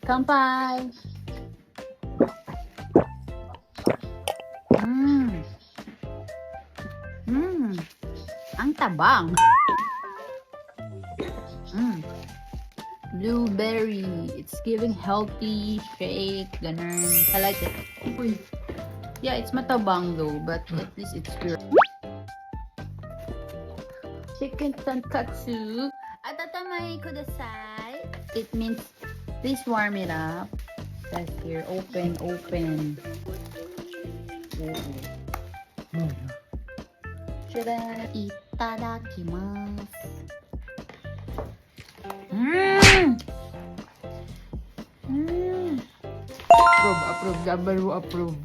Kampai! Ang tabang! Blueberry. It's giving healthy shake. Ganun. I like it. Uy. Yeah, it's matabang though, but at least it's pure. Chicken tonkatsu. Atatamai kudasai. It means please warm it up. It says here, open. Tada! Itadakimasu. Approve. Gabaru approve.